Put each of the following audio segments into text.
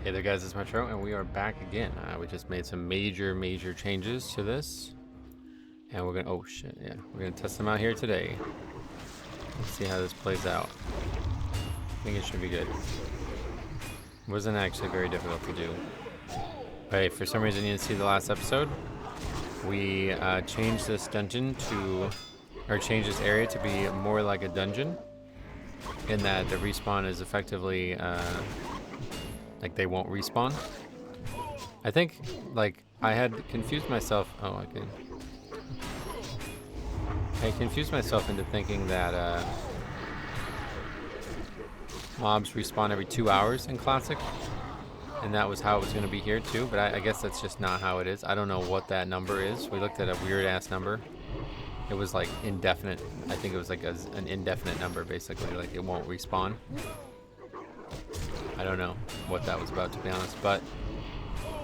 Hey there guys, it's Metro, and we are back again. We just made some major changes to this. And we're gonna, oh shit, yeah. We're gonna test them out here today. Let's see how this plays out. I think it should be good. It wasn't actually very difficult to do. But hey, for some reason you didn't see the last episode. We changed this dungeon to, or changed this area to be more like a dungeon. In that the respawn is effectively, like they won't respawn. I think, like, I had confused myself. Oh, okay. I confused myself into thinking that mobs respawn every 2 hours in Classic, and that was how it was going to be here too. But I guess that's just not how it is. I don't know what that number is. We looked at a weird ass number. It was like indefinite. I think it was like an indefinite number, basically. Like it won't respawn. I don't know what that was about, to be honest, but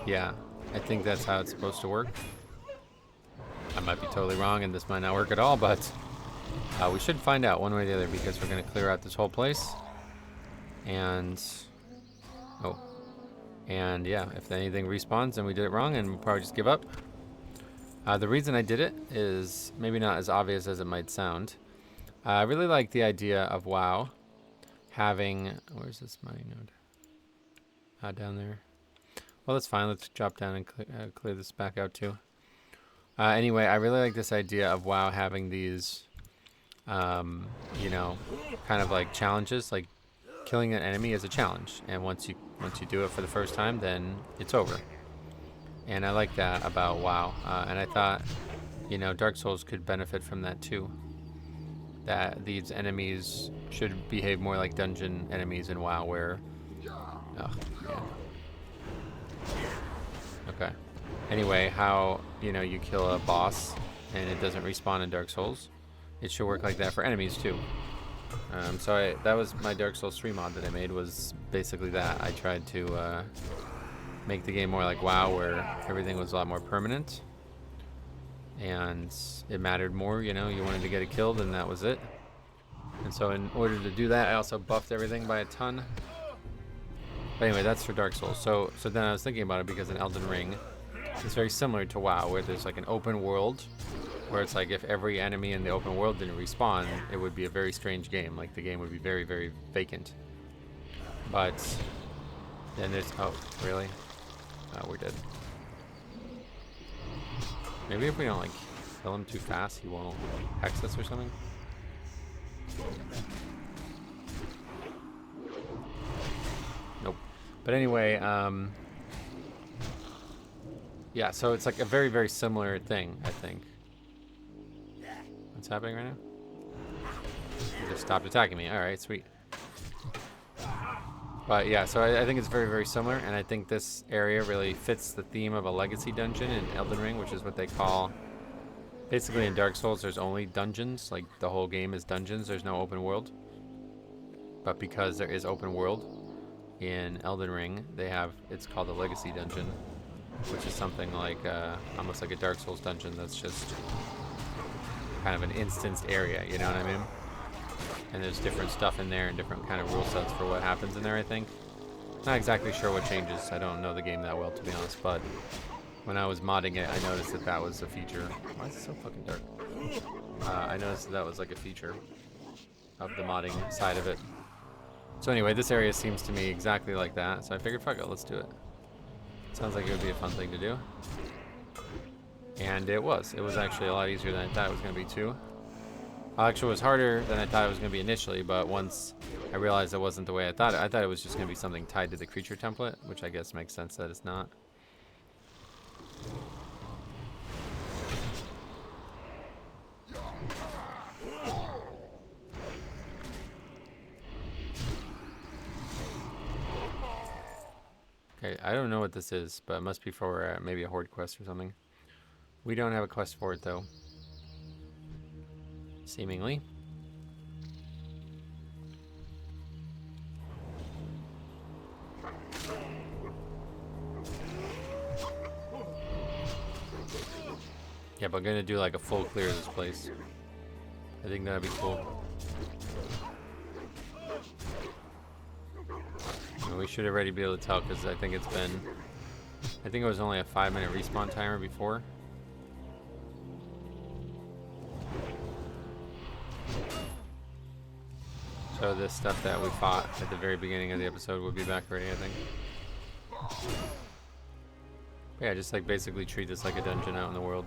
yeah, I think that's how it's supposed to work. I might be totally wrong and this might not work at all, but we should find out one way or the other, because we're going to clear out this whole place. And yeah, if anything respawns, then we did it wrong and we'll probably just give up. The reason I did it is maybe not as obvious as it might sound. I really like the idea of WoW having, where's this mining node? Down there. Well, that's fine. Let's drop down and clear this back out too. Anyway, I really like this idea of WoW having these, you know, kind of like challenges. Like killing an enemy is a challenge, and once you do it for the first time, then it's over. And I like that about WoW. And I thought, you know, Dark Souls could benefit from that too. That these enemies should behave more like dungeon enemies in WoW, where, oh man. Okay. Anyway, how, you know, you kill a boss and it doesn't respawn in Dark Souls. It should work like that for enemies too. So that was my Dark Souls 3 mod that I made, was basically that. I tried to make the game more like WoW, where everything was a lot more permanent. And it mattered more, you know, you wanted to get it killed and that was it. And so in order to do that, I also buffed everything by a ton. But anyway, that's for Dark Souls. So then I was thinking about it, because in Elden Ring, it's very similar to WoW, where there's like an open world, where it's like if every enemy in the open world didn't respawn, it would be a very strange game. Like the game would be very vacant. But then there's, oh, really? Oh, we're dead. Maybe if we don't like kill him too fast, he won't hex us or something. Nope. But anyway, yeah, so it's like a very similar thing, I think. What's happening right now? He just stopped attacking me. All right, sweet. But yeah, so I think it's very similar, and I think this area really fits the theme of a legacy dungeon in Elden Ring, which is what they call, basically in Dark Souls, there's only dungeons. Like the whole game is dungeons. There's no open world. But because there is open world in Elden Ring, they have, it's called a legacy dungeon, which is something like almost like a Dark Souls dungeon that's just kind of an instanced area, you know what I mean? And there's different stuff in there and different kind of rule sets for what happens in there, I think. Not exactly sure what changes. I don't know the game that well, to be honest, but when I was modding it, I noticed that that was a feature. Why is it so fucking dark? I noticed that was like a feature of the modding side of it. So anyway, this area seems to me exactly like that, so I figured, fuck it, let's do it. Sounds like it would be a fun thing to do. And it was. It was actually a lot easier than I thought it was going to be too. Actually, it was harder than I thought it was going to be initially, but once I realized it wasn't the way I thought it was just going to be something tied to the creature template, which I guess makes sense that it's not. Okay, I don't know what this is, but it must be for maybe a horde quest or something. We don't have a quest for it though. Seemingly. Yeah, but I'm gonna do like a full clear of this place. I think that'd be cool. we should already be able to tell because I think it's been... I think it was only a 5-minute respawn timer before. So this stuff that we fought at the very beginning of the episode will be back already, I think. But yeah, just like basically treat this like a dungeon out in the world.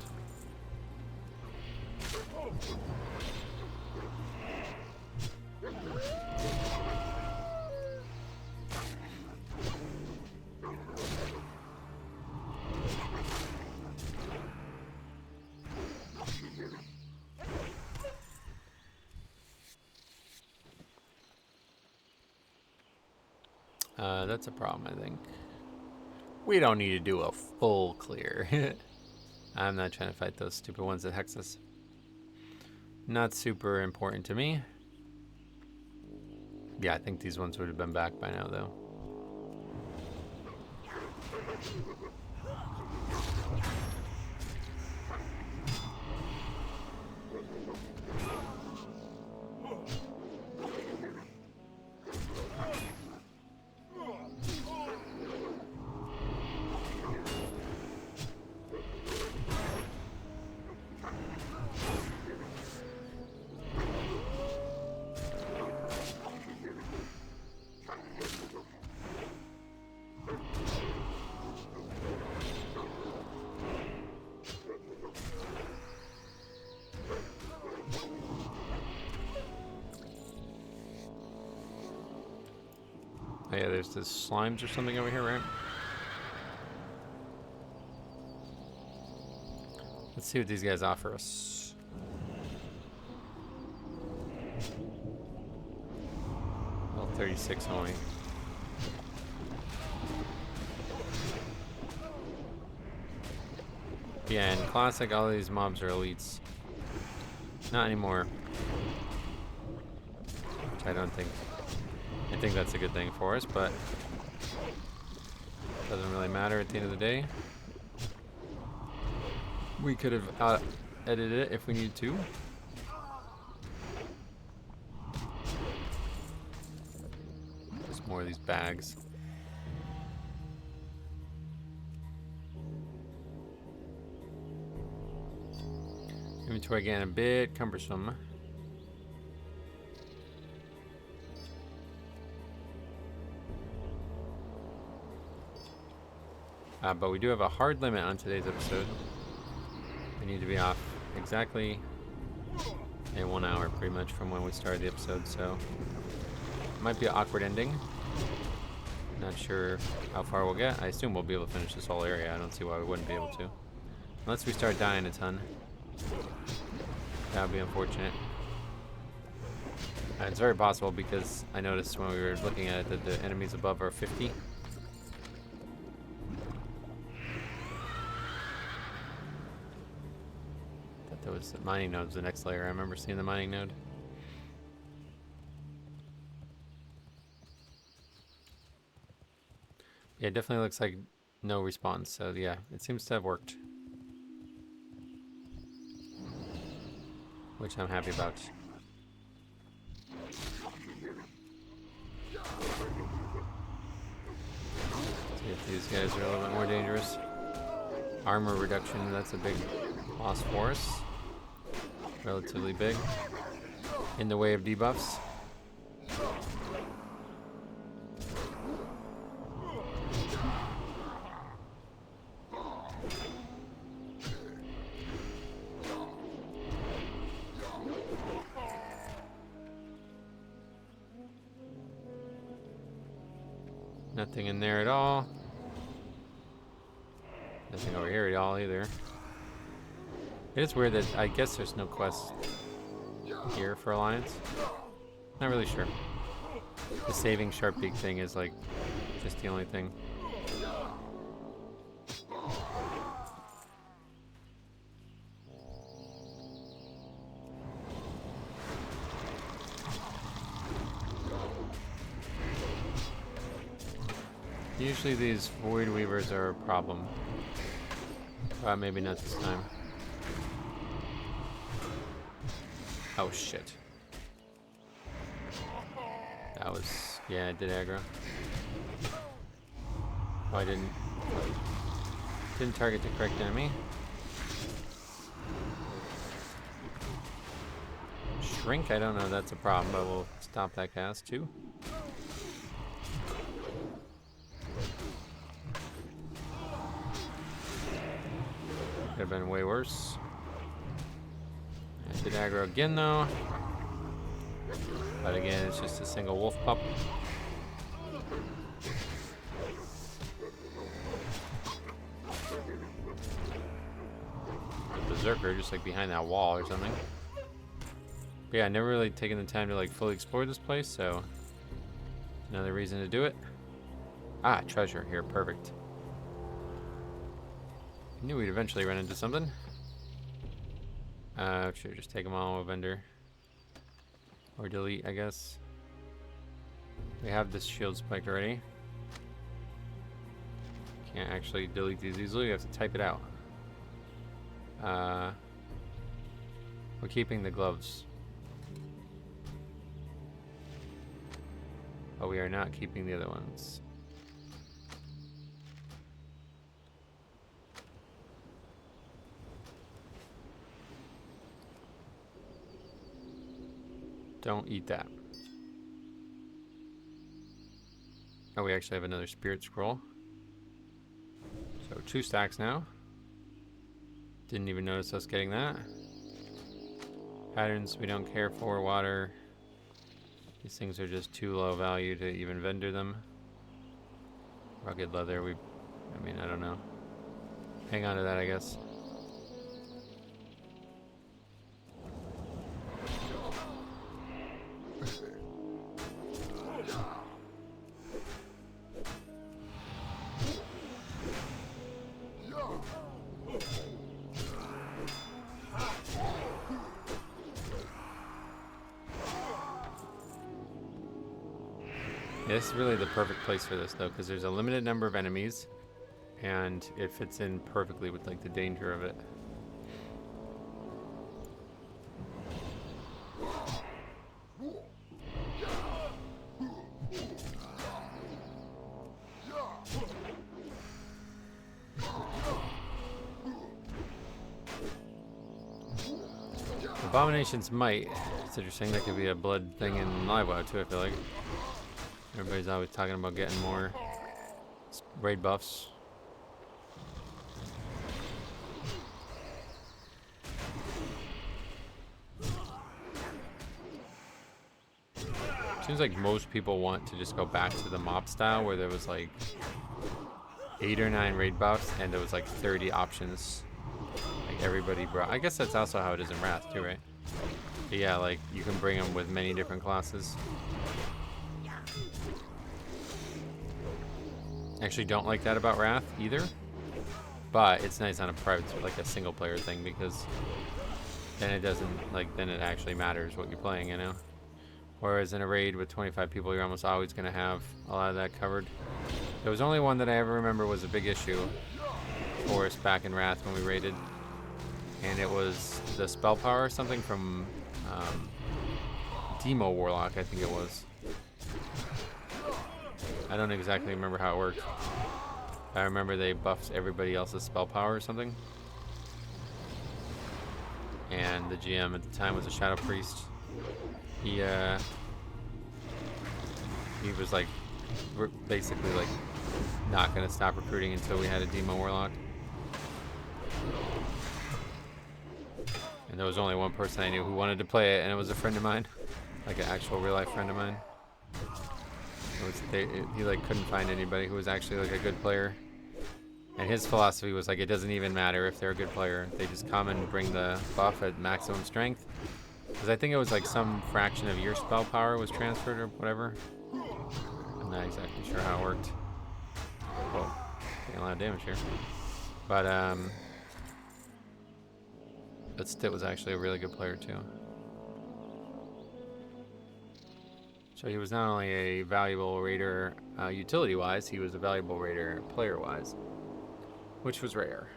That's a problem, I think. We don't need to do a full clear. I'm not trying to fight those stupid ones that hex us. Not super important to me. Yeah, I think these ones would have been back by now, though. Oh yeah, there's this slimes or something over here, right? Let's see what these guys offer us. Well, 36 only. Yeah, in Classic, all these mobs are elites. Not anymore. Which I don't think... I think that's a good thing for us, but... doesn't really matter at the end of the day. We could have edited it if we needed to. Just more of these bags. Inventory again, a bit cumbersome. But we do have a hard limit on today's episode. We need to be off exactly in 1 hour, pretty much, from when we started the episode, so it might be an awkward ending. Not sure how far we'll get. I assume we'll be able to finish this whole area. I don't see why we wouldn't be able to. Unless we start dying a ton. That would be unfortunate. It's very possible because I noticed when we were looking at it that the enemies above are 50. That was the mining node, the next layer. I remember seeing the mining node. Yeah, it definitely looks like no response, so yeah, it seems to have worked. Which I'm happy about. See if these guys are a little bit more dangerous. Armor reduction, that's a big loss for us. Relatively big. In the way of debuffs. Nothing in there at all. Nothing over here at all either. It is weird that I guess there's no quest here for Alliance. Not really sure. The saving Sharp Beak thing is like just the only thing. Usually these Void Weavers are a problem. Maybe not this time. Oh shit. That was... yeah, it did aggro. Oh, I didn't target the correct enemy. Shrink, I don't know if that's a problem, but we'll stop that cast too. Could have been way worse. I did aggro again though. But again, it's just a single wolf pup. A berserker just like behind that wall or something. But yeah, I never really taken the time to like fully explore this place, so another reason to do it. Ah, treasure here, perfect. I knew we'd eventually run into something. Should just take them all with vendor. Or delete, I guess. We have this shield spike already. Can't actually delete these easily, you have to type it out. We're keeping the gloves. But we are not keeping the other ones. Don't eat that. Oh, we actually have another spirit scroll. So 2 stacks now. Didn't even notice us getting that. Patterns we don't care for. Water. These things are just too low value to even vendor them. Rugged leather, I mean, I don't know. Hang on to that, I guess. Yeah, this is really the perfect place for this though, because there's a limited number of enemies and it fits in perfectly with like the danger of it. Abomination's Might. It's interesting, that could be a blood thing in Live WoW too, I feel like. Everybody's always talking about getting more raid buffs. Seems like most people want to just go back to the mob style where there was like 8 or 9 raid buffs and there was like 30 options. Like everybody brought. I guess that's also how it is in Wrath too, right? But yeah, like you can bring them with many different classes. Actually don't like that about Wrath either, but it's nice on a private, like a single player thing, because then it doesn't, like, then it actually matters what you're playing, you know? Whereas in a raid with 25 people, you're almost always going to have a lot of that covered. There was only one that I ever remember was a big issue for us back in Wrath when we raided, and it was the spell power or something from Demo Warlock, I think it was. I don't exactly remember how it worked. I remember they buffed everybody else's spell power or something. And the GM at the time was a Shadow Priest. He was like, basically like not gonna stop recruiting until we had a Demo Warlock. And there was only one person I knew who wanted to play it, and it was a friend of mine. Like an actual real life friend of mine. He like couldn't find anybody who was actually like a good player, and his philosophy was like, it doesn't even matter if they're a good player, they just come and bring the buff at maximum strength, because I think it was like some fraction of your spell power was transferred or whatever. I'm not exactly sure how it worked. Oh, taking a lot of damage here, but Stit was actually a really good player too. So he was not only a valuable raider utility-wise, he was a valuable raider player-wise, which was rare.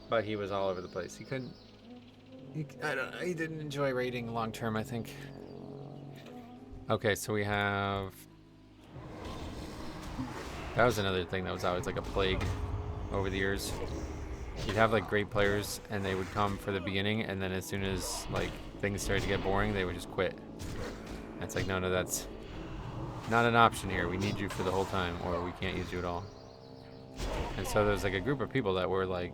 But he was all over the place. I don't know, he didn't enjoy raiding long-term, I think. Okay, so we have That was another thing that was always like a plague over the years. You'd have like great players and they would come for the beginning, and then as soon as like things started to get boring, they would just quit. And it's like, no, that's not an option here. We need you for the whole time or we can't use you at all. And so there was like a group of people that were like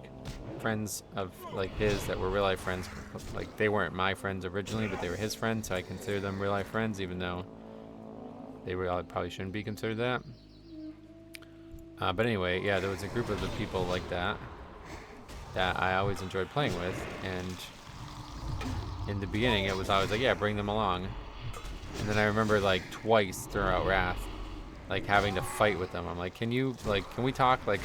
friends of like his that were real life friends. Like they weren't my friends originally, but they were his friends, so I consider them real life friends, even though they probably shouldn't be considered that. But anyway, yeah, there was a group of the people like that I always enjoyed playing with, and in the beginning it was always like, yeah, bring them along. And then I remember like twice throughout Wrath, like having to fight with them. I'm like, can we talk? Like,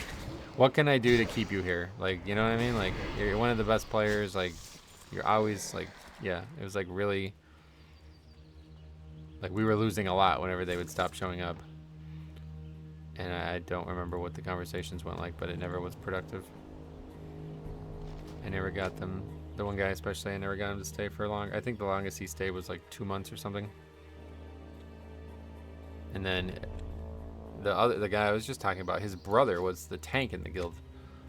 what can I do to keep you here? Like, you know what I mean? Like, you're one of the best players. Like, you're always like, yeah, it was like really, like we were losing a lot whenever they would stop showing up. And I don't remember what the conversations went like, but it never was productive. I never got them, the one guy especially, I never got him to stay for long. I think the longest he stayed was like 2 months or something. And then the guy I was just talking about, his brother was the tank in the guild.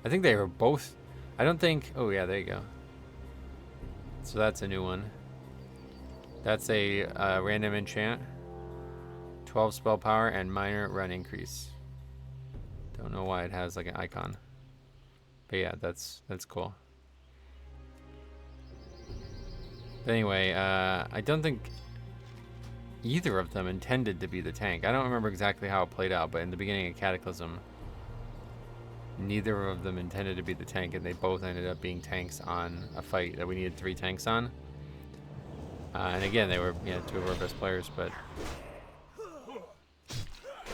I think they were both, I don't think, oh yeah, there you go. So that's a new one. That's a random enchant, 12 spell power, and minor run increase. Don't know why it has like an icon. But yeah, that's cool. But anyway, I don't think either of them intended to be the tank. I don't remember exactly how it played out, but in the beginning of Cataclysm, neither of them intended to be the tank, and they both ended up being tanks on a fight that we needed 3 tanks on. And again, they were 2 of our best players, but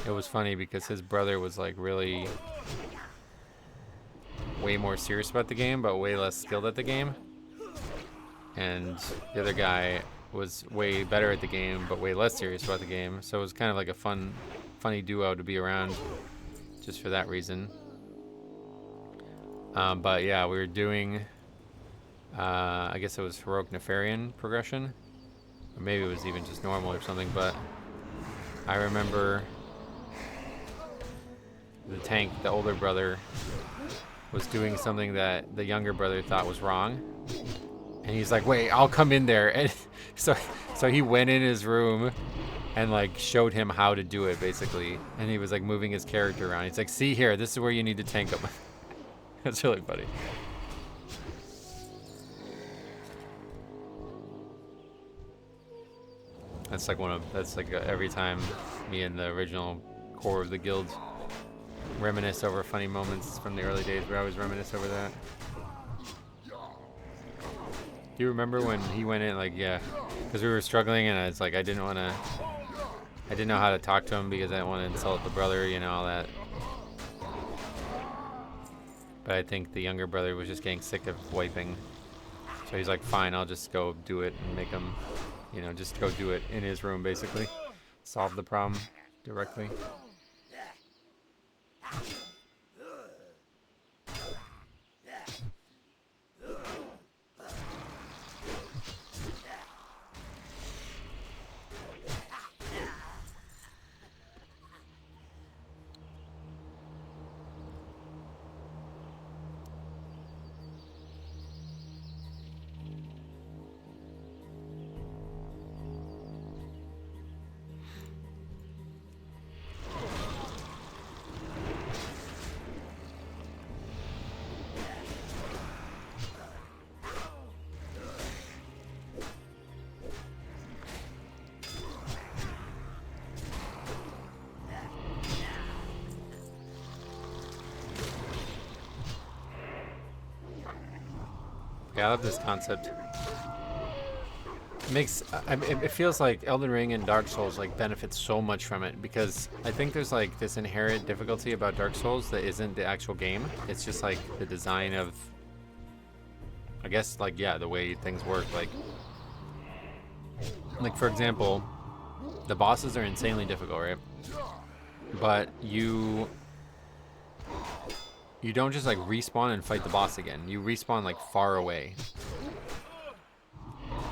it was funny because his brother was like really way more serious about the game, but way less skilled at the game. And the other guy was way better at the game, but way less serious about the game. So it was kind of like a funny duo to be around just for that reason. But yeah, we were doing, I guess it was Heroic Nefarian progression. Or maybe it was even just normal or something, but I remember the tank, the older brother, was doing something that the younger brother thought was wrong. And he's like, wait, I'll come in there. And so he went in his room and like showed him how to do it basically. And he was like moving his character around. He's like, see here, this is where you need to tank up. That's really funny. That's like every time me and the original core of the guild reminisce over funny moments from the early days. We always reminisce over that. Do you remember when he went in, like, yeah, because we were struggling and it's like I didn't know how to talk to him because I didn't want to insult the brother, all that. But I think the younger brother was just getting sick of wiping. So he's like, fine, I'll just go do it and make him, just go do it in his room, basically. Solve the problem directly. Yeah, I love this concept. It feels like Elden Ring and Dark Souls like benefit so much from it, because I think there's like this inherent difficulty about Dark Souls that isn't the actual game. It's just like the design of, I guess, like, yeah, the way things work. Like for example, the bosses are insanely difficult, right? But you don't just like respawn and fight the boss again. You respawn like far away.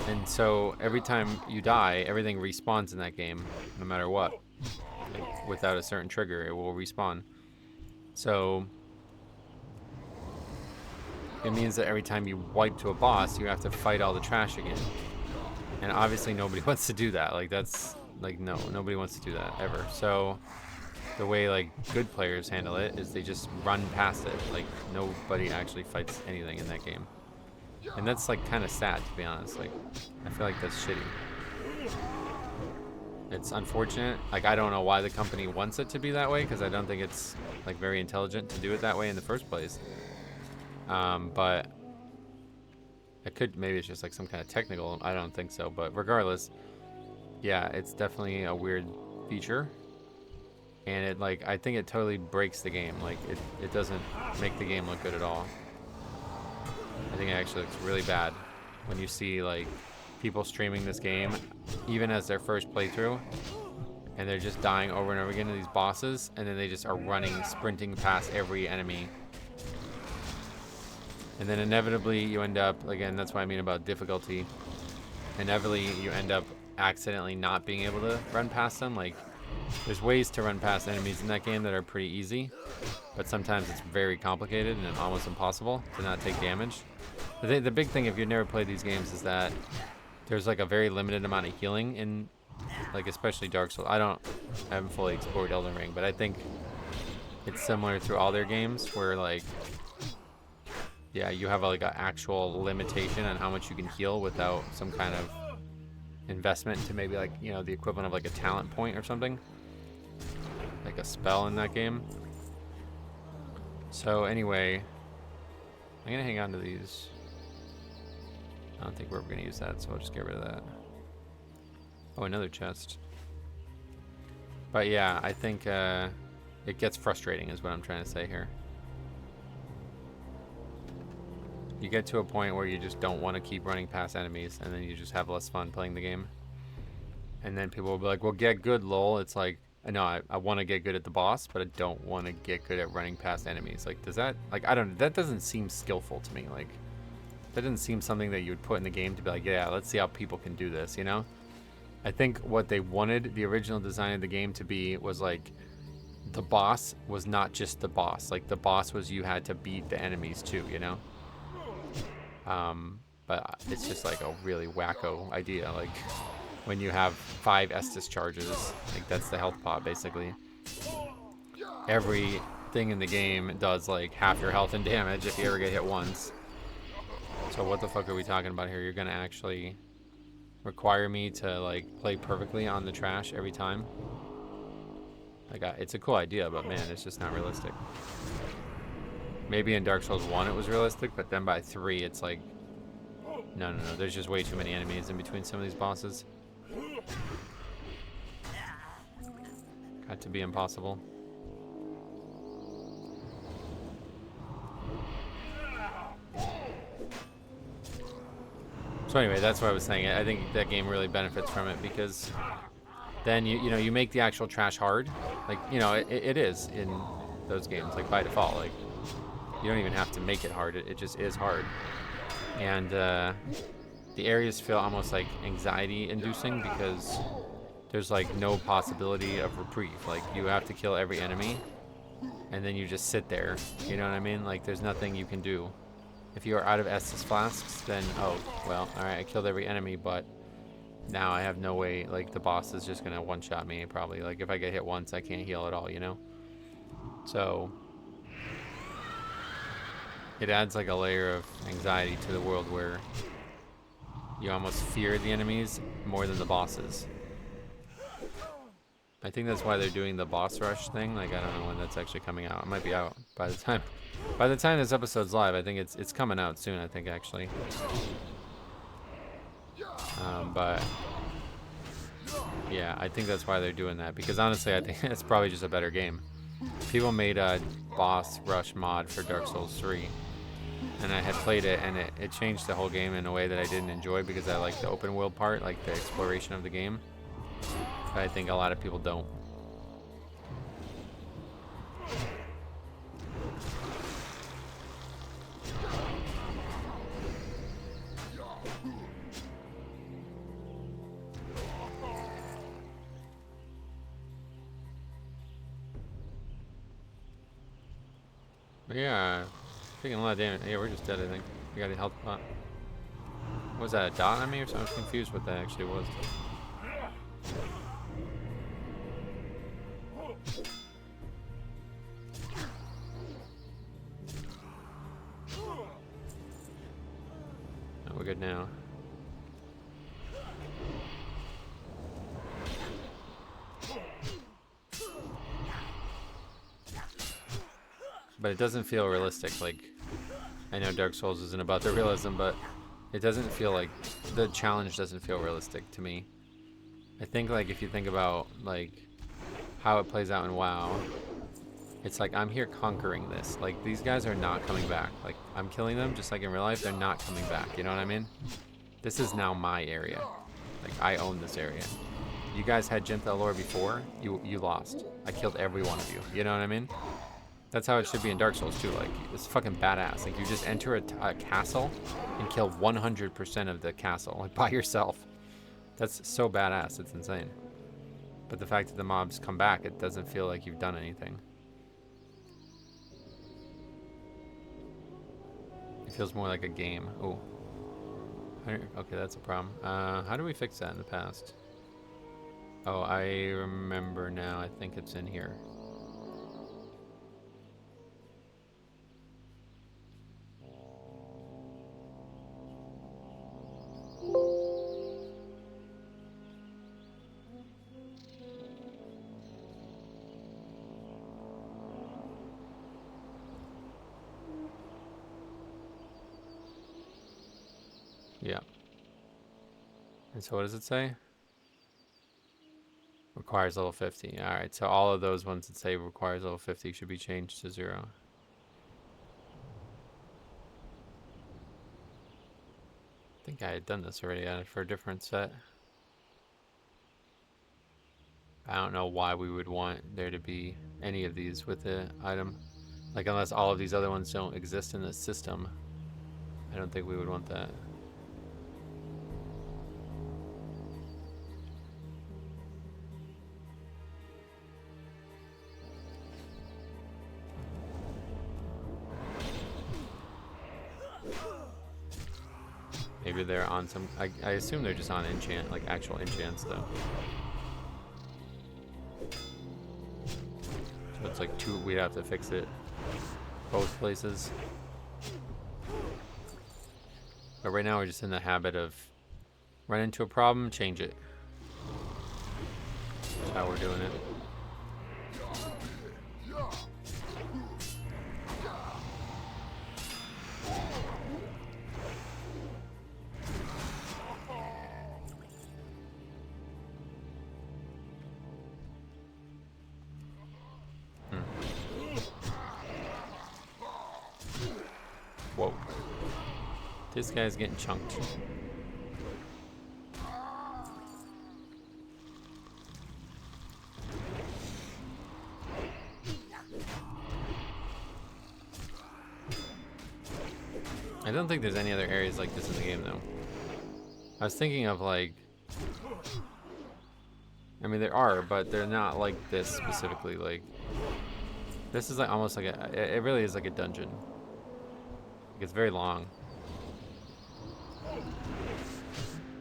And so every time you die, everything respawns in that game, no matter what. Like, without a certain trigger, it will respawn. So it means that every time you wipe to a boss, you have to fight all the trash again. And obviously nobody wants to do that. Like, that's, like, no, nobody wants to do that, ever. So the way, like, good players handle it is they just run past it. Like, nobody actually fights anything in that game. And that's, like, kind of sad, to be honest. Like, I feel like that's shitty. It's unfortunate. Like, I don't know why the company wants it to be that way, because I don't think it's, like, very intelligent to do it that way in the first place. But it could, maybe it's just like some kind of technical, I don't think so, but regardless, yeah, it's definitely a weird feature. And it, like, I think it totally breaks the game. Like, it doesn't make the game look good at all. I think it actually looks really bad when you see, like, people streaming this game, even as their first playthrough, and they're just dying over and over again to these bosses, and then they just are running, sprinting past every enemy. And then inevitably you end up, again, that's what I mean about difficulty, inevitably you end up accidentally not being able to run past them. Like, there's ways to run past enemies in that game that are pretty easy, but sometimes it's very complicated and almost impossible to not take damage. The big thing, if you've never played these games, is that there's, like, a very limited amount of healing in, like, especially Dark Souls. I haven't fully explored Elden Ring, but I think it's similar through all their games where, like, yeah, you have, like, an actual limitation on how much you can heal without some kind of investment to maybe, like, you know, the equivalent of, like, a talent point or something. Like a spell in that game. So anyway, I'm going to hang on to these. I don't think we're going to use that, so I'll just get rid of that. Oh, another chest. But yeah, I think it gets frustrating is what I'm trying to say here. You get to a point where you just don't want to keep running past enemies, and then you just have less fun playing the game. And then people will be like, well, get good, lol. It's like, no, I want to get good at the boss, but I don't want to get good at running past enemies. Like, does that, like, I don't, that doesn't seem skillful to me. Like, that doesn't seem something that you would put in the game to be like, yeah, let's see how people can do this, you know? I think what they wanted the original design of the game to be was, like, the boss was not just the boss. Like, the boss was you had to beat the enemies too, you know? But it's just, like, a really wacko idea. Like, when you have 5 Estus charges, like, that's the health pot, basically. Everything in the game does, like, half your health and damage if you ever get hit once. So what the fuck are we talking about here? You're gonna actually require me to, like, play perfectly on the trash every time? Like, it's a cool idea, but man, it's just not realistic. Maybe in Dark Souls 1 it was realistic, but then by 3 it's like, no, there's just way too many enemies in between some of these bosses. Got to be impossible. So anyway, that's what I was saying. I think that game really benefits from it because then you know, you make the actual trash hard. Like, you know, it is in those games, like, by default. Like, you don't even have to make it hard. It just is hard. And the areas feel almost like anxiety inducing because there's, like, no possibility of reprieve. Like, you have to kill every enemy and then you just sit there, you know what I mean? Like, there's nothing you can do. If you are out of Estus flasks, then, oh, well, alright, I killed every enemy, but now I have no way, like, the boss is just gonna one-shot me, probably. Like, if I get hit once, I can't heal at all, you know? So it adds, like, a layer of anxiety to the world where you almost fear the enemies more than the bosses. I think that's why they're doing the boss rush thing. Like, I don't know when that's actually coming out. It might be out by the time this episode's live. I think it's coming out soon, I think, actually. But yeah, I think that's why they're doing that, because honestly I think it's probably just a better game. People made a boss rush mod for Dark Souls 3, and I had played it, and it changed the whole game in a way that I didn't enjoy because I like the open world part, like the exploration of the game. But I think a lot of people don't. But yeah, taking a lot of damage. Yeah, we're just dead, I think. We got a health pot. Was that a dot on me or something? I was confused what that actually was. Oh, we're good now. But it doesn't feel realistic. Like, I know Dark Souls isn't about the realism, but it doesn't feel like the challenge doesn't feel realistic to me. I think like if you think about like how it plays out in WoW, it's like I'm here conquering this. Like these guys are not coming back. Like I'm killing them just like in real life, they're not coming back. You know what I mean? This is now my area. Like I own this area. You guys had Jinta lore before, you lost. I killed every one of you. You know what I mean? That's how it should be in Dark Souls too. Like it's fucking badass. Like you just enter a castle and kill 100% of the castle like by yourself. That's so badass. It's insane. But the fact that the mobs come back, it doesn't feel like you've done anything. It feels more like a game. Oh. Okay, that's a problem. How do we fix that in the past? Oh, I remember now. I think it's in here. Yeah. And so what does it say? Requires level 50. Alright, so all of those ones that say requires level 50 should be changed to 0. I think I had done this already for a different set. I don't know why we would want there to be any of these with the item. Like, unless all of these other ones don't exist in the system, I don't think we would want that. Maybe they're on some... I assume they're just on enchant, like actual enchants, though. So it's like two... We'd have to fix it both places. But right now we're just in the habit of run into a problem, change it. That's how we're doing it. Whoa. This guy's getting chunked. I don't think there's any other areas like this in the game, though. I was thinking of, like... I mean, there are, but they're not like this specifically. Like, this is like almost like a... It really is like a dungeon. Like, it's very long.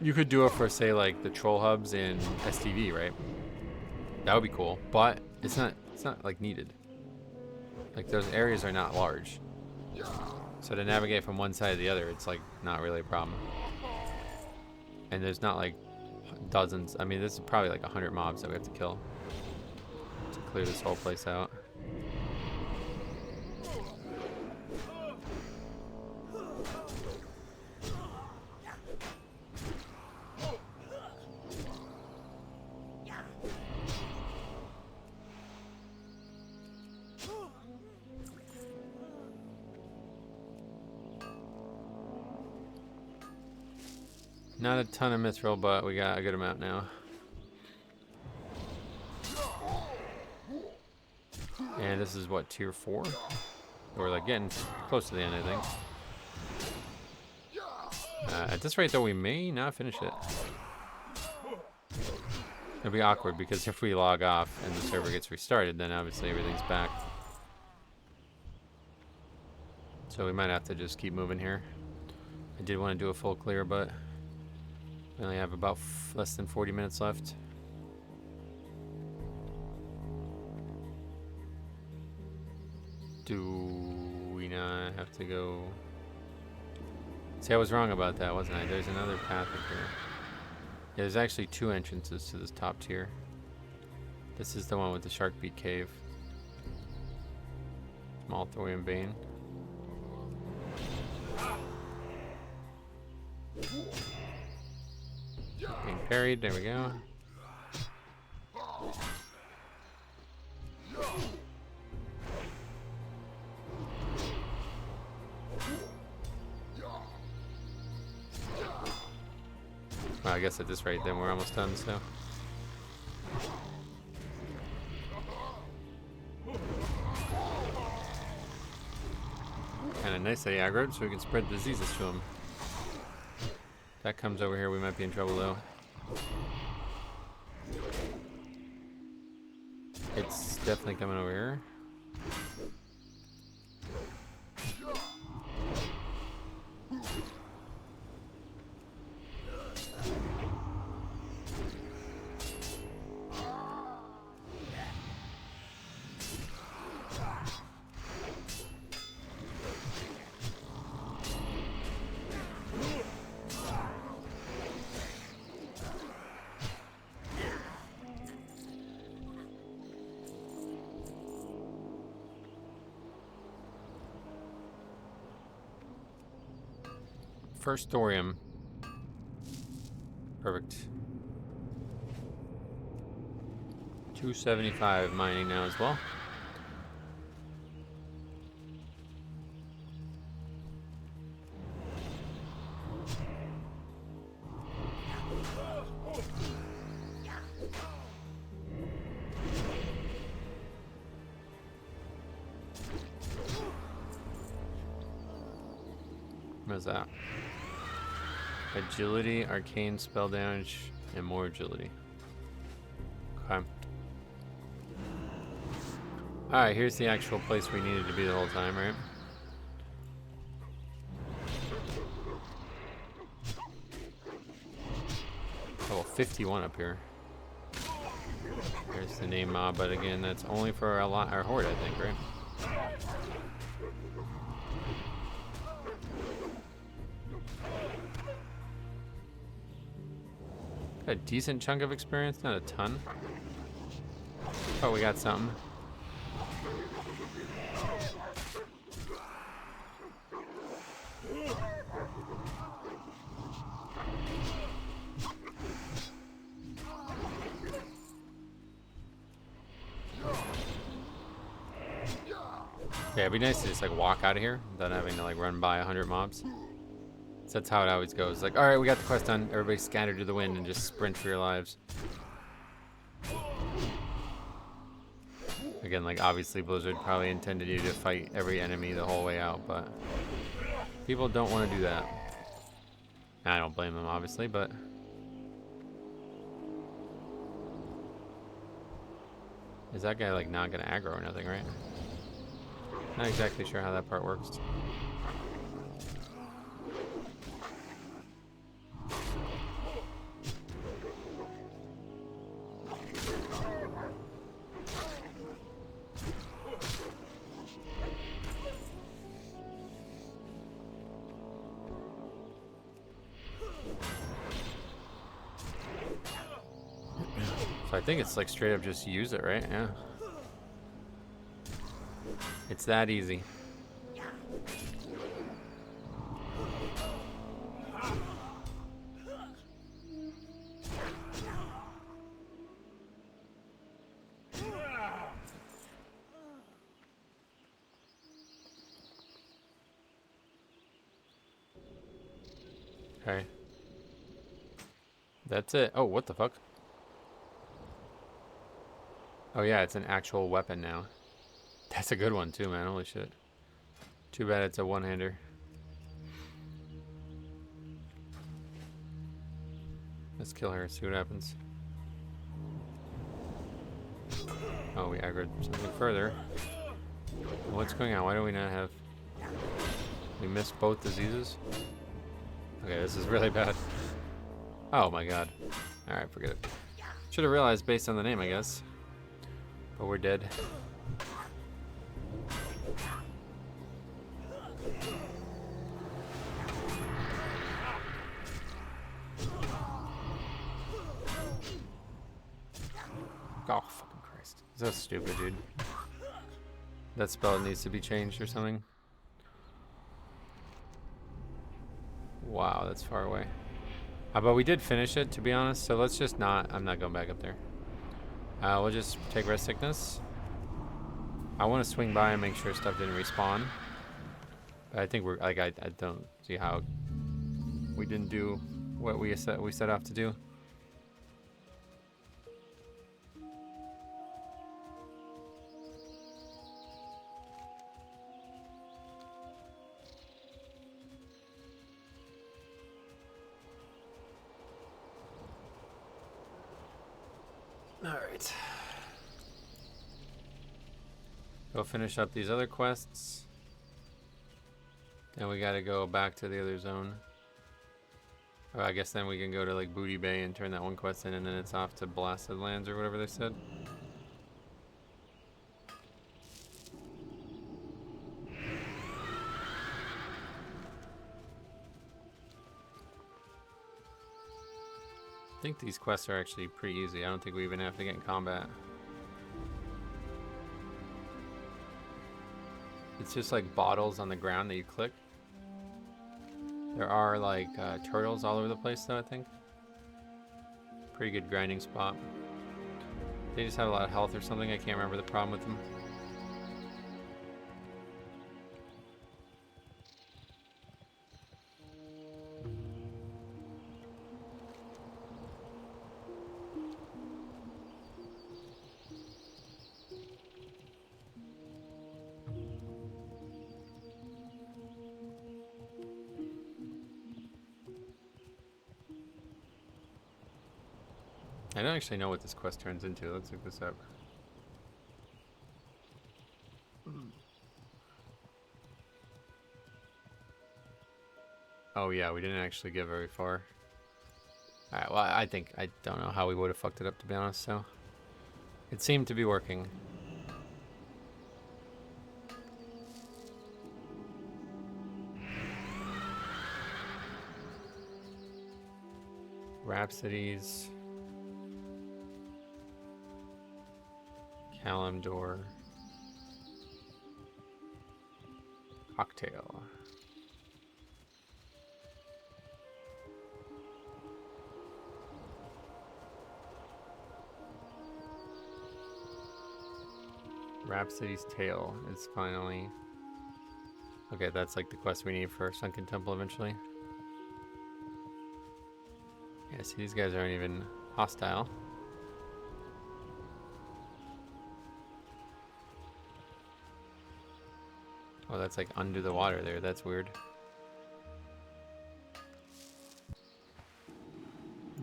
You could do it for, say, like, the troll hubs in STV, right? That would be cool, but it's not like, needed. Like, those areas are not large. So to navigate from one side to the other, it's like not really a problem. And there's not like dozens. I mean, this is probably like 100 mobs that we have to kill to clear this whole place out. Not a ton of mithril, but we got a good amount now. And this is what, tier 4? We're like getting close to the end, I think. At this rate, though, we may not finish it. It'll be awkward because if we log off and the server gets restarted, then obviously everything's back. So we might have to just keep moving here. I did want to do a full clear, but we only have about less than 40 minutes left. Do we not have to go? See, I was wrong about that, wasn't I? There's another path up here. Yeah, there's actually 2 entrances to this top tier. This is the one with the Shark Beak Cave. Small Thorium Bane. Being parried, there we go. Well, I guess at this rate then we're almost done, so. Kinda nice that he aggroed so we can spread diseases to him. If that comes over here, we might be in trouble though. It's definitely coming over here. First thorium. Perfect. 275 mining now as well. What's that? Agility, arcane spell damage, and more agility. Okay. Alright, here's the actual place we needed to be the whole time, right? Oh, 51 up here. There's the name mob, but again, that's only for our horde, I think, right? A decent chunk of experience, not a ton. But we got something. Yeah, it'd be nice to just like walk out of here without having to like run by 100 mobs. So that's how it always goes. Like, all right, we got the quest done. Everybody scattered to the wind and just sprint for your lives. Again, like obviously Blizzard probably intended you to fight every enemy the whole way out, but people don't want to do that. I don't blame them, obviously, but is that guy like not gonna aggro or nothing, right? Not exactly sure how that part works. So I think it's like straight up just use it, right? Yeah. It's that easy. Okay. That's it. Oh, what the fuck? Oh yeah, it's an actual weapon now. That's a good one too, man. Holy shit. Too bad it's a one-hander. Let's kill her, see what happens. Oh, we aggroed something further. What's going on? Why do we not have... We missed both diseases. Okay, this is really bad. Oh my god. Alright, forget it. Should have realized based on the name, I guess. But we're dead. Oh, fucking Christ. So stupid, dude. That spell needs to be changed or something. Wow, that's far away. But we did finish it, to be honest, so let's just not... I'm not going back up there. We'll just take rest sickness. I want to swing by and make sure stuff didn't respawn. But I think we're... Like, I don't see how we didn't do what we set off to do. Alright. Go finish up these other quests. Then we gotta go back to the other zone. Or I guess then we can go to like Booty Bay and turn that one quest in, and then it's off to Blasted Lands or whatever they said. I think these quests are actually pretty easy. I don't think we even have to get in combat. It's just like bottles on the ground that you click. There are like turtles all over the place though, I think. Pretty good grinding spot. They just have a lot of health or something. I can't remember the problem with them. I don't actually know what this quest turns into. Let's look this up. Oh yeah, we didn't actually get very far. Alright, well I don't know how we would have fucked it up, to be honest, so. It seemed to be working. Rhapsodies. Kalimdor. Cocktail. Rhapsody's Tale is finally... Okay, that's like the quest we need for Sunken Temple eventually. Yeah, see, these guys aren't even hostile. Oh, that's like under the water there. That's weird.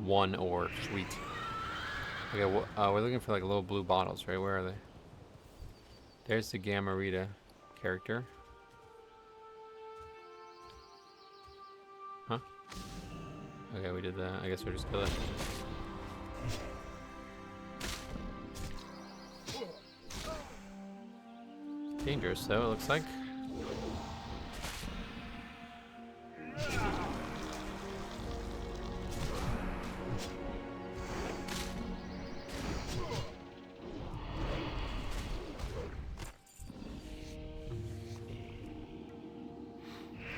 One ore. Sweet. Okay, we're looking for like little blue bottles, right? Where are they? There's the Gamarita character. Huh? Okay, we did that. I guess we'll just kill it. Dangerous though, it looks like.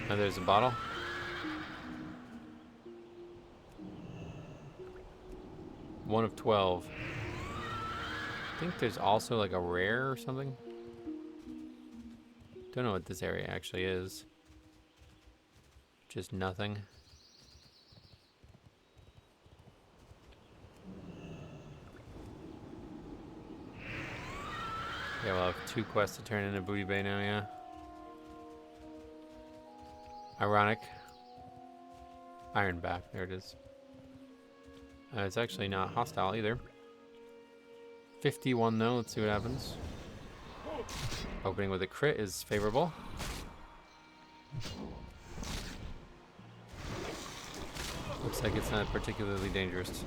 Oh, there's a bottle. One of 12. I think there's also like a rare or something. Don't know what this area actually is. Just nothing. Yeah, we'll have 2 quests to turn into Booty Bay now, yeah. Ironic. Ironback, there it is. It's actually not hostile either. 51 though, let's see what happens. Opening with a crit is favorable. Looks like it's not particularly dangerous.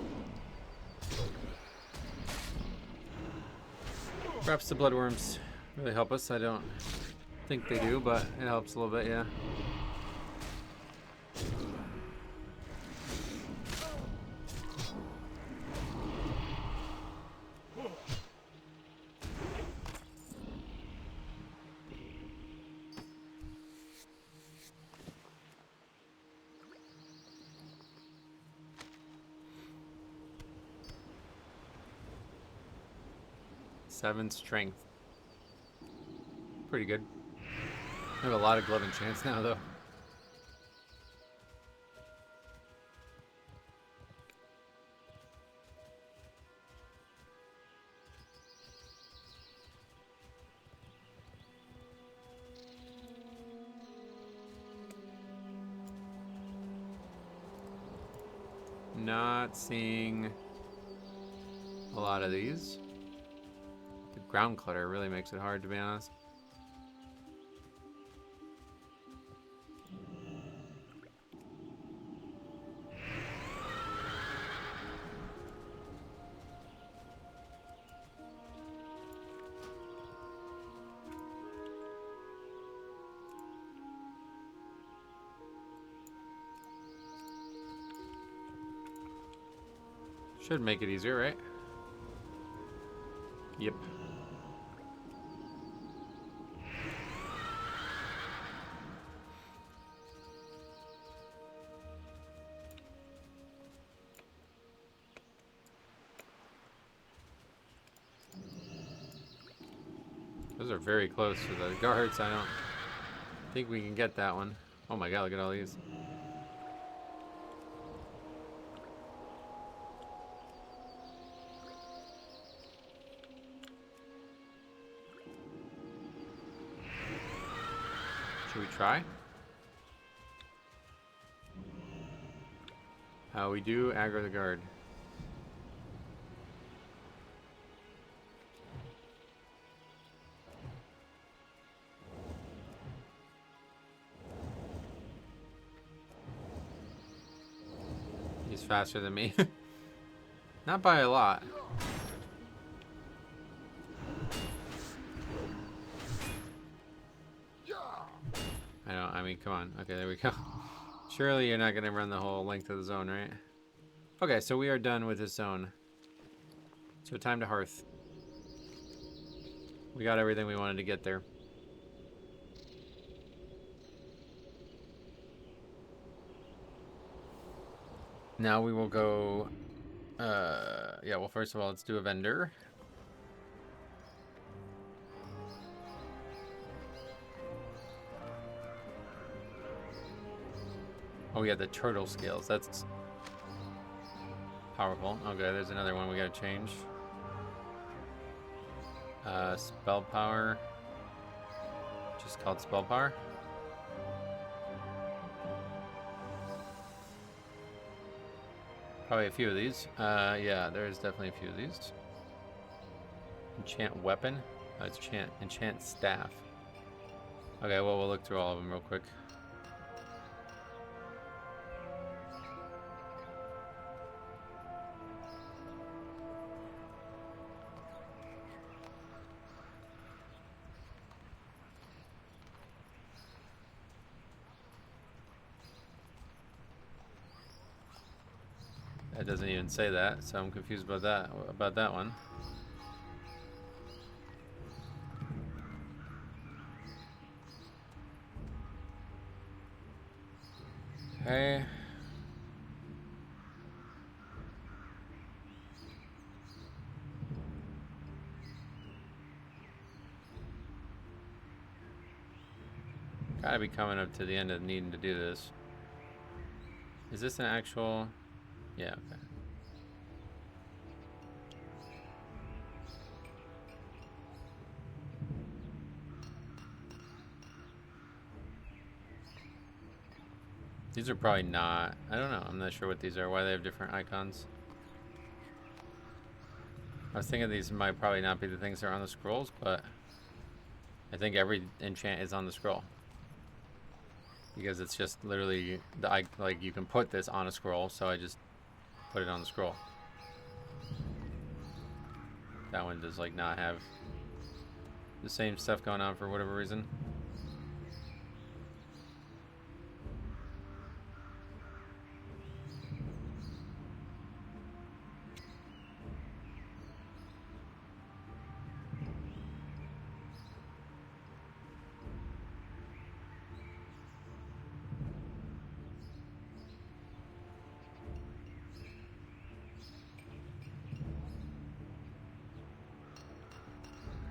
Perhaps the bloodworms really help us. I don't think they do, but it helps a little bit, yeah. Seven strength. Pretty good. I have a lot of glove enchants now, though. Not seeing a lot of these. The ground clutter really makes it hard, to be honest. Should make it easier, right? Yep. Those are very close to the guards. I don't think we can get that one. Oh my god, look at all these. Should we try? How we do aggro the guard. He's faster than me. Not by a lot. I mean, come on. Okay, there we go. Surely you're not going to run the whole length of the zone, right? Okay, so we are done with this zone. So time to Hearth. We got everything we wanted to get there. Now we will go... yeah, well, first of all, let's do a vendor. Oh, we have the turtle scales. That's powerful. Okay, there's another one we gotta change. Spell power. Just called spell power. Probably a few of these. Yeah, there's definitely a few of these. Enchant weapon. Oh, it's enchant staff. Okay, well, we'll look through all of them real quick. It doesn't even say that, so I'm confused about that one. Okay. Gotta be coming up to the end of needing to do this. Is this an actual... Yeah, okay. These are probably not... I don't know. I'm not sure what these are. Why they have different icons. I was thinking these might probably not be the things that are on the scrolls, but... I think every enchant is on the scroll. because it's just literally like you can put this on a scroll, so I just put it on the scroll. That one does like not have the same stuff going on for whatever reason.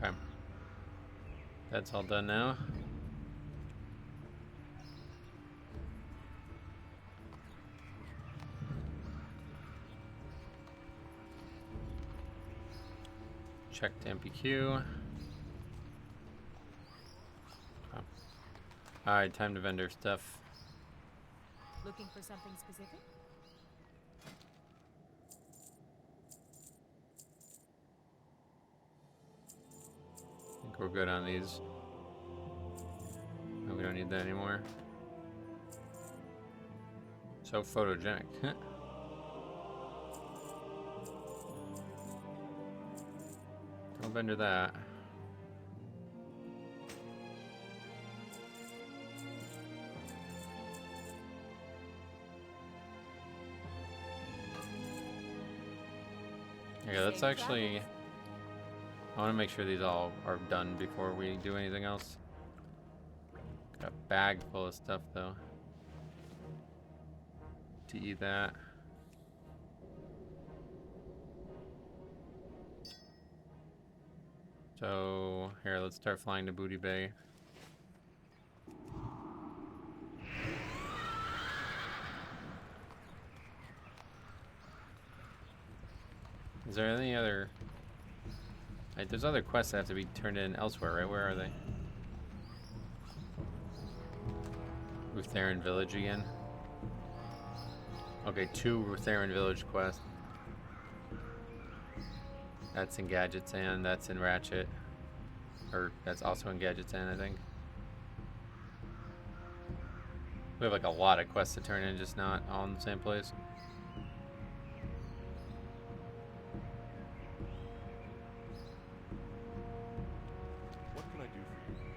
Okay. That's all done now. Checked MPQ. Oh. Alright, time to vendor stuff. Looking for something specific? I think we're good on these. No, we don't need that anymore. So photogenic. Don't vendor that. Yeah, that's actually... I want to make sure these all are done before we do anything else. Got a bag full of stuff though. To eat that. So, here, let's start flying to Booty Bay. Is there any other... Like, there's other quests that have to be turned in elsewhere, right? Where are they? Rutheran Village again? Okay, 2 Rutheran Village quests. That's in Gadget's End, that's in Ratchet. Or, that's also in Gadget's End, I think. We have like a lot of quests to turn in, just not all in the same place. What can I do for you?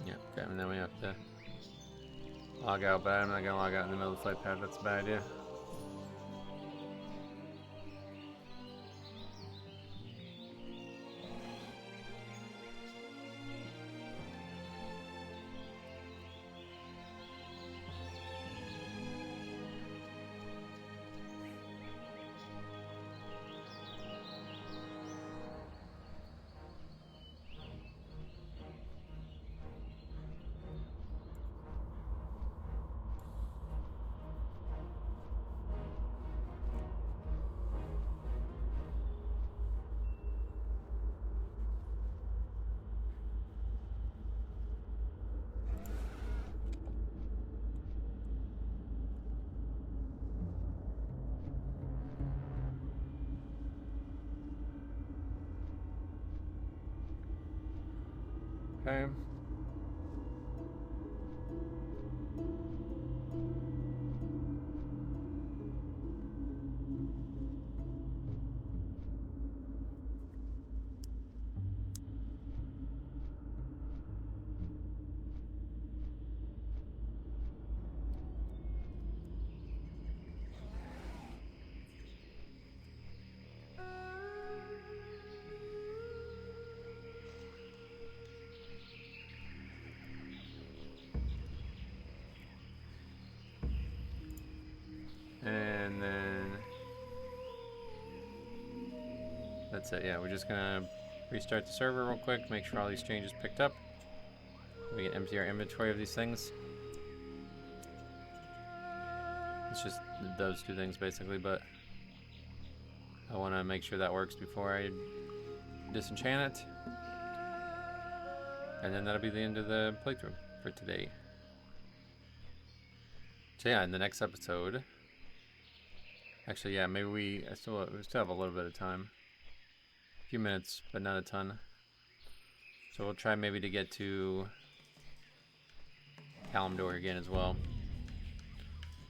Yeah, okay, and then we have to log out, but I'm not gonna log out in the middle of the flight pad, that's a bad idea. Okay. And then that's it. Yeah, we're just gonna restart the server real quick, make sure all these changes picked up. We can empty our inventory of these things. It's just those 2 things basically, but I want to make sure that works before I disenchant it. And then that'll be the end of the playthrough for today. So yeah, in the next episode... Actually, yeah, maybe we still have a little bit of time. A few minutes, but not a ton. So we'll try maybe to get to Kalimdor again as well.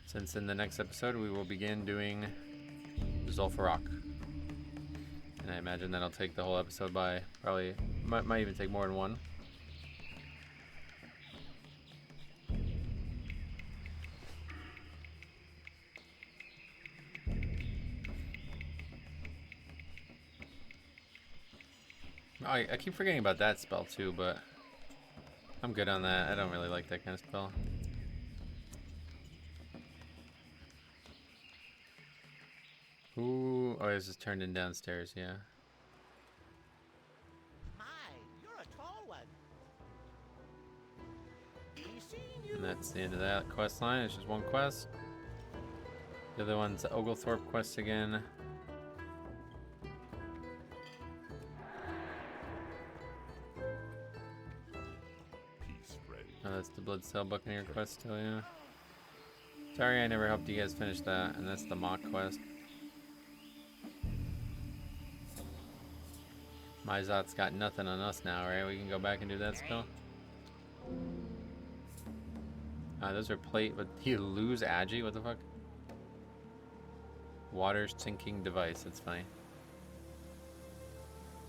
Since in the next episode we will begin doing Zul'Farrak. And I imagine that'll take the whole episode by probably, might even take more than one. I keep forgetting about that spell too, but I'm good on that. I don't really like that kind of spell. Ooh, oh, it's just turned in downstairs, yeah. My, you're a tall one. And that's the end of that quest line. It's just one quest. The other one's the Oglethorpe quest again. Peace, friend. Oh, that's the Bloodsail Buccaneer quest still, yeah. Sorry I never helped you guys finish that, and that's the mock quest. Myzot's got nothing on us now, right? We can go back and do that spell. Those are plate, but you lose Agi? What the fuck? Water sinking device, that's funny.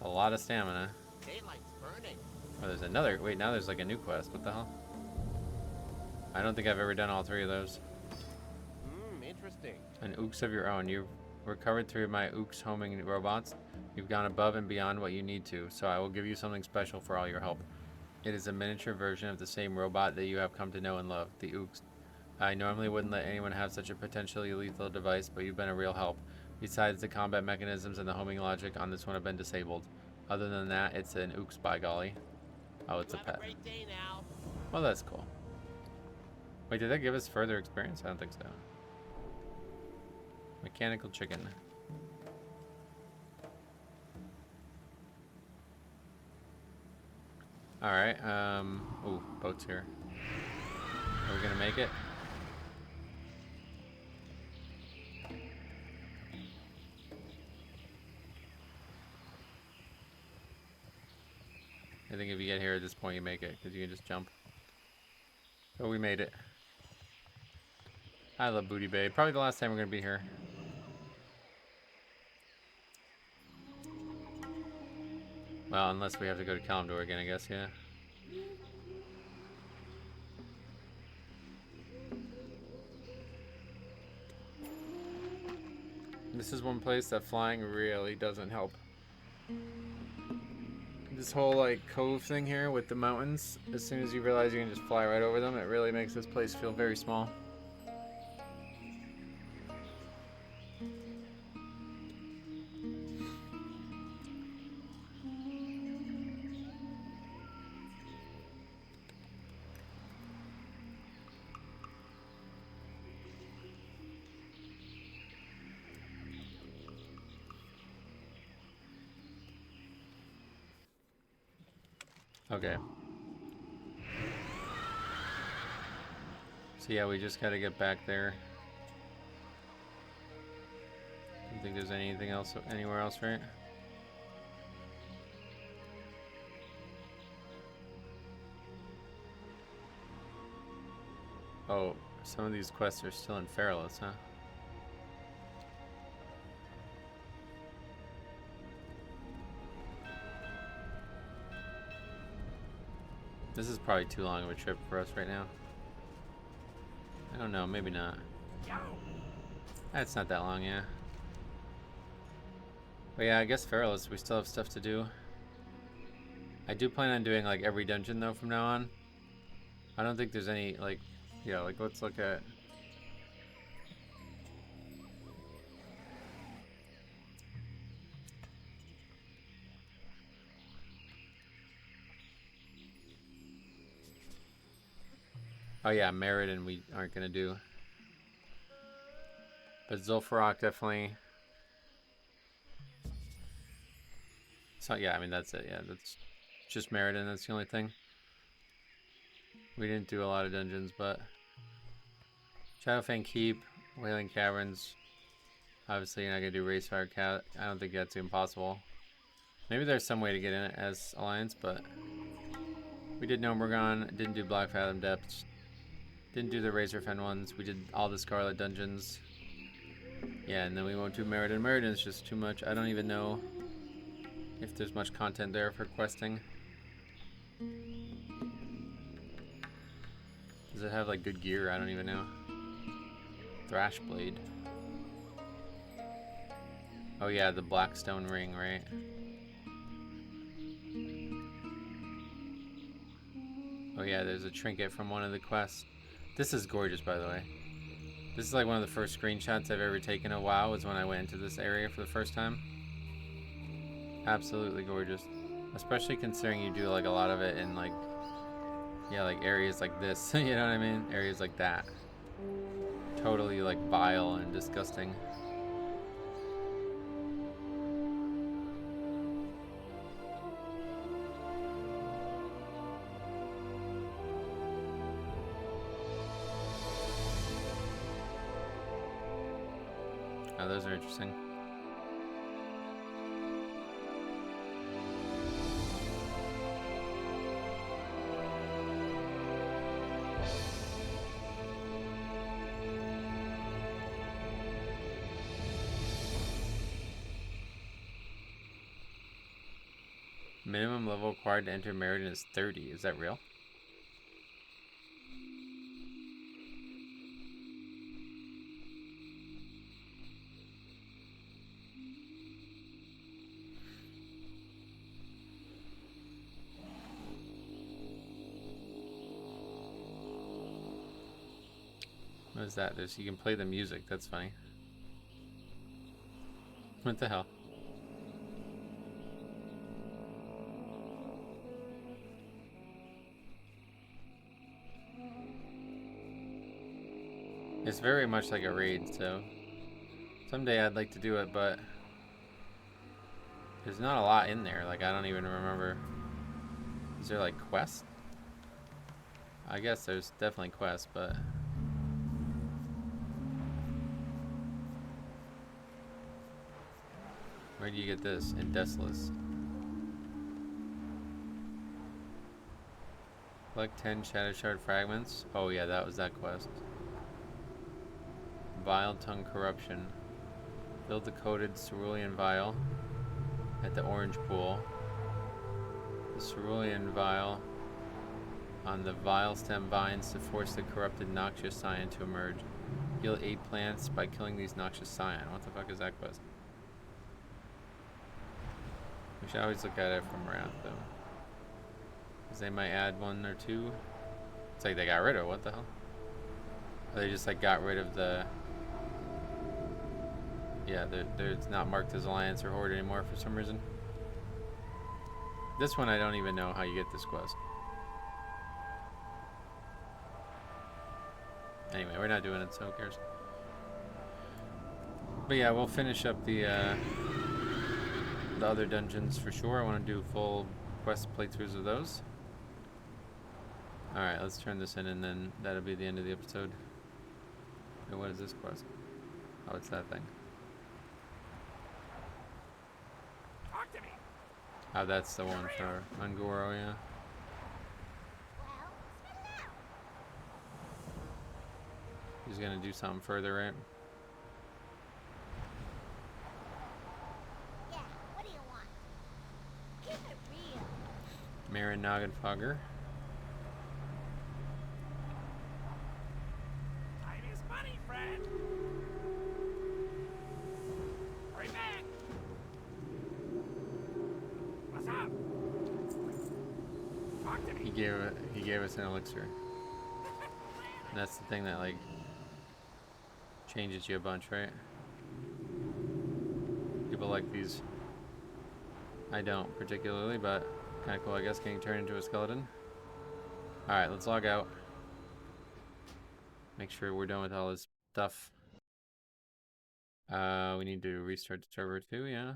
A lot of stamina. Daylight's burning. Oh, there's another. Wait, now there's like a new quest. What the hell? I don't think I've ever done all three of those. Interesting. An ooks of your own. You've recovered through my ooks homing robots. You've gone above and beyond what you need to, so I will give you something special for all your help. It is a miniature version of the same robot that you have come to know and love, the ooks. I normally wouldn't let anyone have such a potentially lethal device, but you've been a real help. Besides, the combat mechanisms and the homing logic on this one have been disabled. Other than that, it's an ooks by golly. Oh, it's a pet. Have a great day now. Well, that's cool. Wait, did that give us further experience? I don't think so. Mechanical chicken. Alright, ooh, boat's here. Are we gonna make it? I think if you get here at this point, you make it, because you can just jump. So we made it. I love Booty Bay. Probably the last time we're gonna be here. Well, unless we have to go to Kalimdor again, I guess, yeah. This is one place that flying really doesn't help. This whole, like, cove thing here with the mountains, as soon as you realize you can just fly right over them, it really makes this place feel very small. Okay. So yeah, we just gotta get back there. Don't think there's anything else anywhere else, right? Oh, some of these quests are still in Feralus, huh? This is probably too long of a trip for us right now. I don't know, maybe not. That's not that long, yeah. But yeah, I guess Feralus, we still have stuff to do. I do plan on doing like every dungeon though from now on. I don't think there's any like, yeah, like let's look at. Oh yeah, Meriden we aren't gonna do. But Zul'Farrak definitely. So yeah, I mean that's it. Yeah, that's just Meriden. That's the only thing. We didn't do a lot of dungeons, but Shadowfang Keep, Wailing Caverns. Obviously, you're not gonna do Racefire Cat. I don't think that's impossible. Maybe there's some way to get in it as Alliance, but we did Gnomeregan. Didn't do Black Fathom Depths. Didn't do the Razorfen ones. We did all the Scarlet dungeons. Yeah, and then we won't do Meriden. Meriden's just too much. I don't even know if there's much content there for questing. Does it have like good gear? I don't even know. Thrash Blade. Oh yeah, the Blackstone ring, right? Oh yeah, there's a trinket from one of the quests. This is gorgeous, by the way. This is like one of the first screenshots I've ever taken of WoW, was when I went into this area for the first time. Absolutely gorgeous. Especially considering you do like a lot of it in like, yeah, like areas like this. You know what I mean? Areas like that. Totally like vile and disgusting. Oh, those are interesting. Minimum level required to enter Meriden is 30. Is that real? What is that? You can play the music. That's funny. What the hell? It's very much like a raid, so someday I'd like to do it, but there's not a lot in there. Like, I don't even remember. Is there like quests? I guess there's definitely quests, but where do you get this? In Desolus. Collect 10 Shadow Shard fragments. Oh yeah, that was that quest. Vile Tongue Corruption. Build the coated cerulean vial at the orange pool. The cerulean vial on the vial stem binds to force the corrupted noxious scion to emerge. Heal 8 plants by killing these noxious scion. What the fuck is that quest? We should always look at it from Wrath though, because they might add 1 or 2. It's like they got rid of it. What the hell? Or they just like got rid of the... Yeah, it's not marked as Alliance or Horde anymore for some reason. This one I don't even know how you get this quest. Anyway, we're not doing it, so who cares? But yeah, we'll finish up the other dungeons for sure. I want to do full quest playthroughs of those. Alright, let's turn this in and then that'll be the end of the episode. Hey, what is this quest? Oh, it's that thing. Talk to me. Oh, that's the one for Ungoro, yeah. He's gonna do something further, right? Yeah, what do you want? Keep it real. Marin Noggenfogger. Time is money, friend. Hurry back. What's up? Talk to me. He gave us an elixir. And that's the thing that like changes you a bunch, right? People like these. I don't particularly, but kind of cool, I guess, getting turned into a skeleton. Alright, let's log out. Make sure we're done with all this stuff. We need to restart the server too, yeah.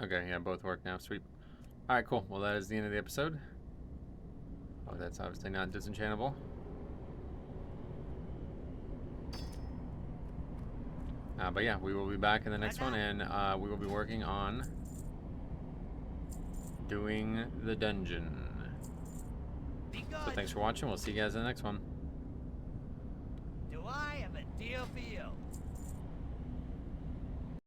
Okay, yeah, both work now. Sweet. All right, cool. Well, that is the end of the episode. Oh, that's obviously not disenchantable. But yeah, we will be back in the next one, and we will be working on doing the dungeon. Be good. So thanks for watching. We'll see you guys in the next one. Do I have a deal for you?